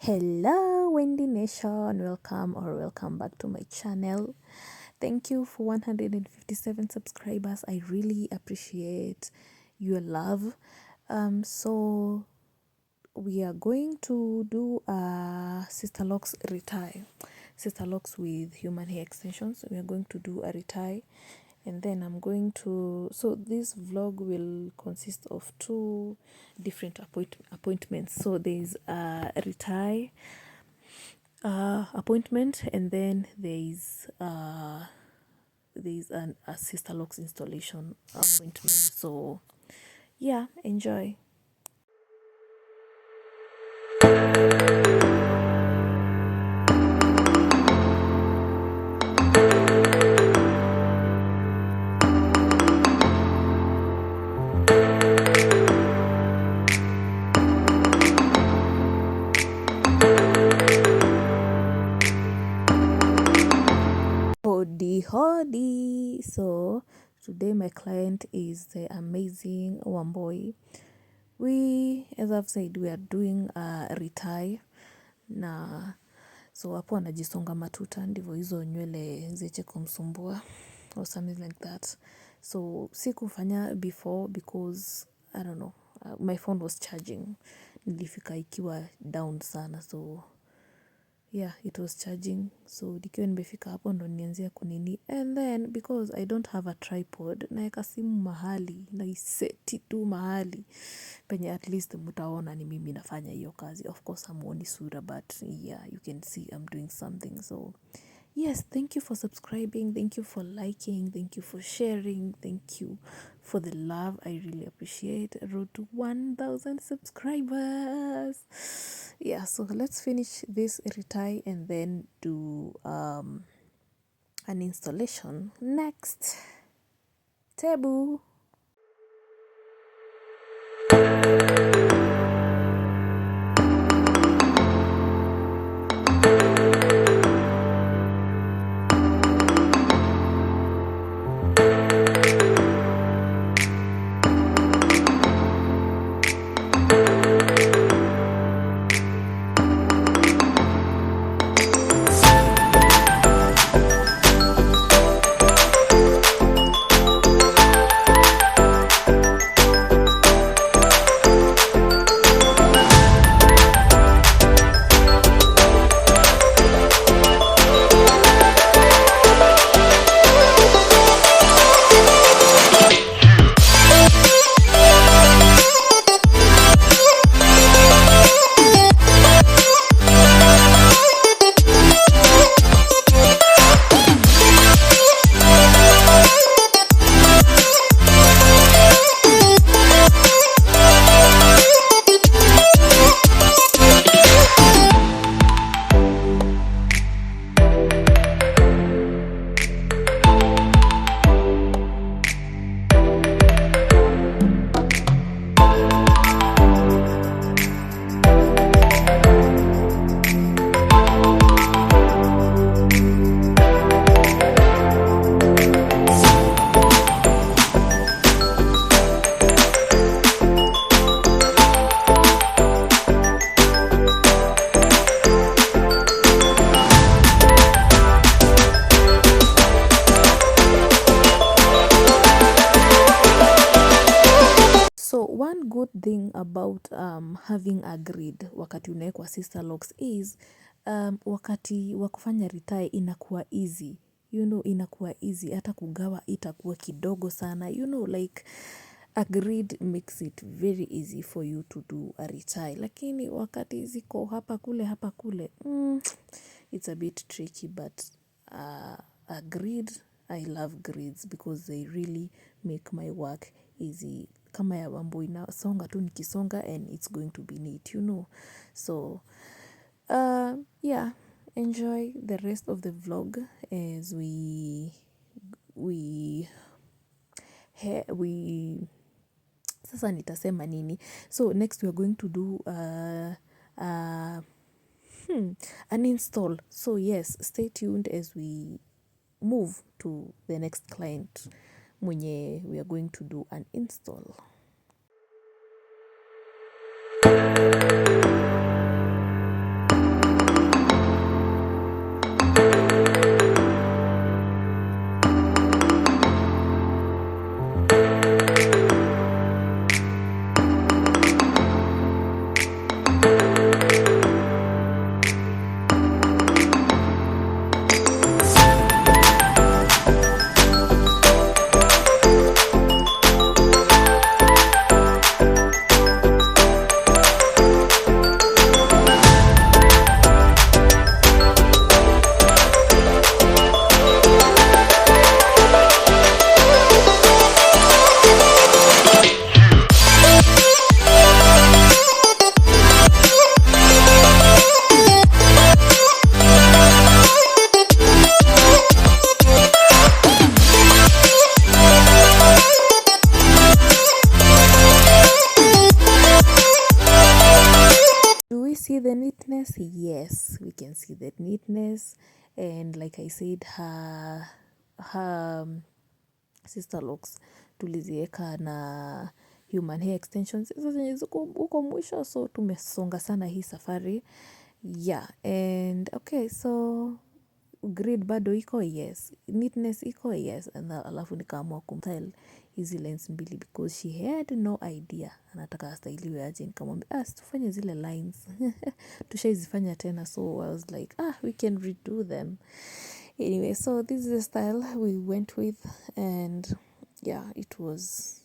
Hello Wendy Nation, welcome back to my channel. Thank you for 157 subscribers. I really appreciate your love. So we are going to do a Sisterlocks retie. Sisterlocks with human hair extensions. We are going to do a retie, and then I'm going to, so this vlog will consist of two different appointments. So there's a retie appointment, and then there's a Sisterlocks installation appointment. So yeah, enjoy. Hodi. So today my client is the amazing Wamboi. As I've said, we are doing a retie na so hapo anajisonga matuta, ndivyo hizo nywele ziache kumsumbua or something like that. So sikufanya before because I don't know, my phone was charging, nilifika ikiwa down sana, so yeah, it was charging. So nikiwa nimefika hapo ndo nianzia kunini, and then because I don't have a tripod, naeka simu mahali na iseti tu mahali penye at least mutaona ni mimi nafanya hiyo kazi. Of course hamuoni sura, but yeah, you can see I'm doing something. So yes, thank you for subscribing, thank you for liking, thank you for sharing, thank you for the love. I really appreciate. Road to 1,000 subscribers. Yeah, so let's finish this retie and then do an installation next. Tebu. So one good thing about having a grid wakati unawekwa Sisterlocks is wakati wa kufanya retie inakuwa easy. Inakuwa easy, hata kugawa itakuwa kidogo sana. Like a grid makes it very easy for you to do a retie. Lakini wakati ziko hapa kule, it's a bit tricky, but a grid, I love grids because they really make my work easy. Kama ya Wamboi inasonga tu nikisonga and it's going to be neat, So yeah, enjoy the rest of the vlog as we sasa nitasema nini. So next we are going to do an install. So yes, stay tuned as we move to the next client mwenye we are going to do an install. see the neatness? Yes, we can see the neatness. And like I said, her Sisterlocks tulizieka na human hair extensions hizo zenye ziko huko mwisho, so tumesonga sana hii safari. Yeah, and okay, so grid bado iko, yes, neatness iko, yes. And alafu nikaamua kumstyle hizi lines mbili because she had no idea anataka styliwe aje. Nikamwambia tufanye zile lines tushaizifanya tena, so I was like we can redo them anyway. So this is the style we went with, and yeah, it was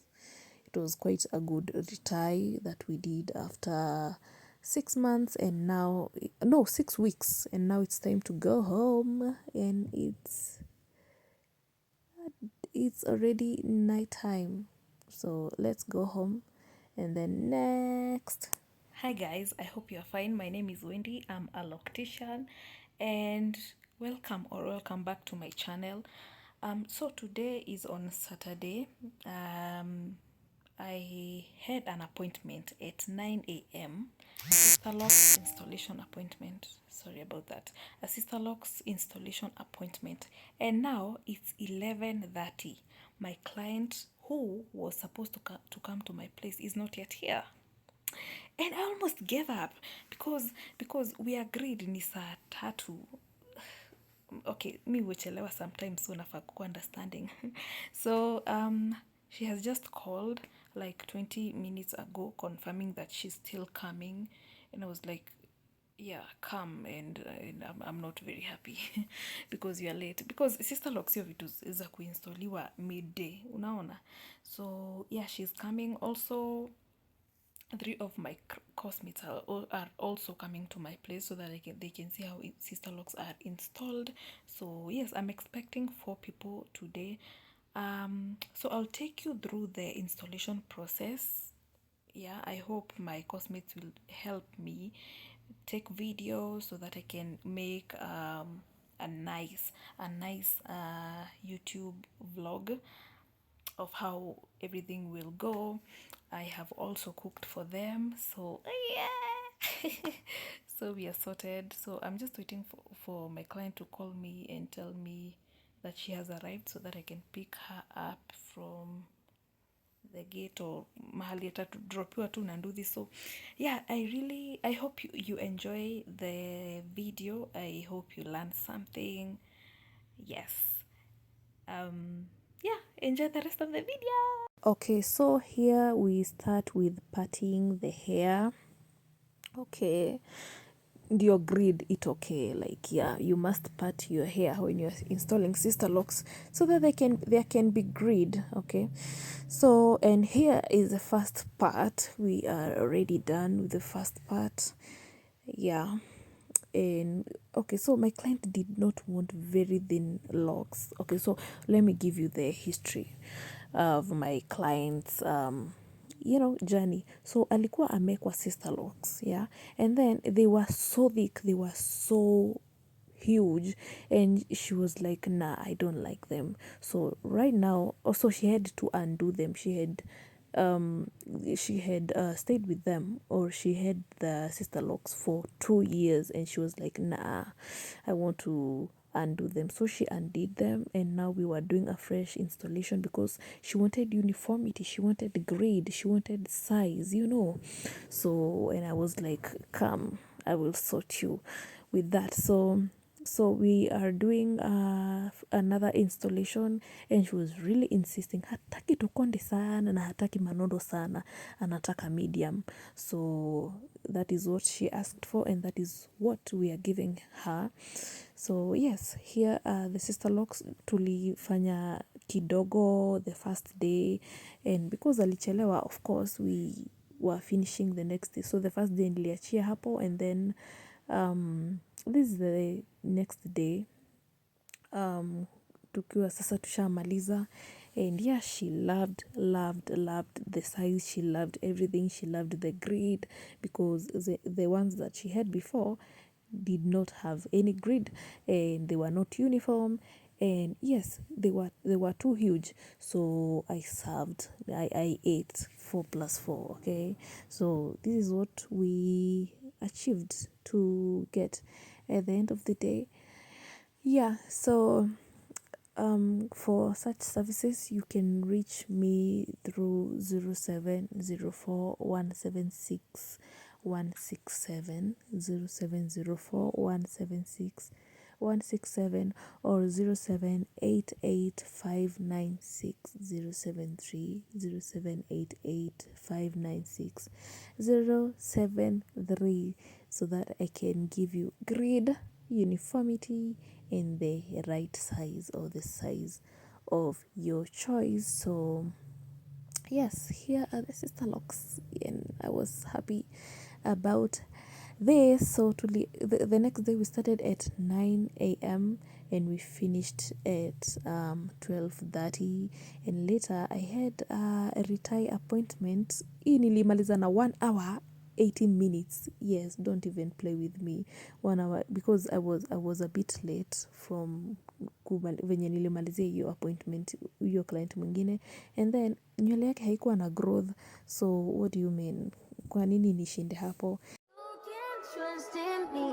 quite a good retie that we did after 6 months, and now 6 weeks, and now it's time to go home, and it's already night time, so let's go home. And then next, hi guys, I hope you're fine. My name is Wendy. I'm a loctician, and welcome back to my channel. So today is on Saturday. I had an appointment at 9 a.m. Sisterlocks installation appointment. Sorry about that. A Sisterlocks installation appointment. And now it's 11:30. My client who was supposed to come to my place is not yet here. And I almost gave up because we agreed ni saa 3. Okay, me huchelewa sometimes, so nafaa kuwa understanding. So she has just called like 20 minutes ago confirming that she's still coming, and I was like, yeah, come. And I'm not very happy because you are late, because Sisterlocks hiyo vitu za kuinstoliwa midday, unaona. So yeah, she's coming. Also 3 of my classmates are also coming to my place so that they can see how Sisterlocks are installed. So yes, I'm expecting 4 people today. So I'll take you through the installation process. Yeah, I hope my classmates will help me take videos so that I can make a nice YouTube vlog of how everything will go. I have also cooked for them, so yeah. So we are sorted. So I'm just waiting for my client to call me and tell me that she has arrived so that I can pick her up from the gate or mahali atadropiwa tu na nduthi. So yeah, I hope you enjoy the video. I hope you learned something. Yes. Yeah, enjoy the rest of the video. Okay, so here we start with parting the hair. Okay, your grid, it okay, like yeah, you must part your hair when you're installing Sisterlocks so that there can be grid. Okay, so and here is the first part. We are already done with the first part. Yeah. And okay, so my client did not want very thin locks. Okay, so let me give you the history of my client's journey. So alikuwa amekwa Sisterlocks, yeah, and then they were so thick, they were so huge, and she was like, nah, I don't like them. So right now also she had to undo them. She had stayed with them, or she had the Sisterlocks for 2 years, and she was like, nah, I want to undo them. So she undid them, and now we were doing a fresh installation because she wanted uniformity, she wanted grade, she wanted size, so, and I was like, come, I will sort you with that. So we are doing another installation, and she was really insisting, hataki tukonde sana na hataki manondo sana, anataka medium. So that is what she asked for, and that is what we are giving her. So yes, here are the Sisterlocks. Tulifanya kidogo the first day, and because alichelewa, of course we were finishing the next day. So the first day niliachia hapo, and then this is the next day, tukiwa sasa tushamaliza, and yeah, she loved the size, she loved everything, she loved the grid, because the ones that she had before did not have any grid, and they were not uniform, and yes, they were too huge. So I ate 4 plus 4. Okay, so this is what achieved to get at the end of the day. Yeah, so for such services you can reach me through 0704176167, 0704176167, or 0788596073, so that I can give you grid uniformity in the right size or the size of your choice. So yes, here are the Sisterlocks, and I was happy about this. So the next day we started at 9 a.m. and we finished at 12:30, and later I had a Retie appointment. Hii nilimaliza na 1 hour 18 minutes. Yes, don't even play with me. 1 hour, because I was a bit late from venye nilimalizia hiyo appointment, hiyo client mwingine, and then nywele yake haikuwa na growth. So what do you mean? Kwa nini nishinde hapo? You can trust in me.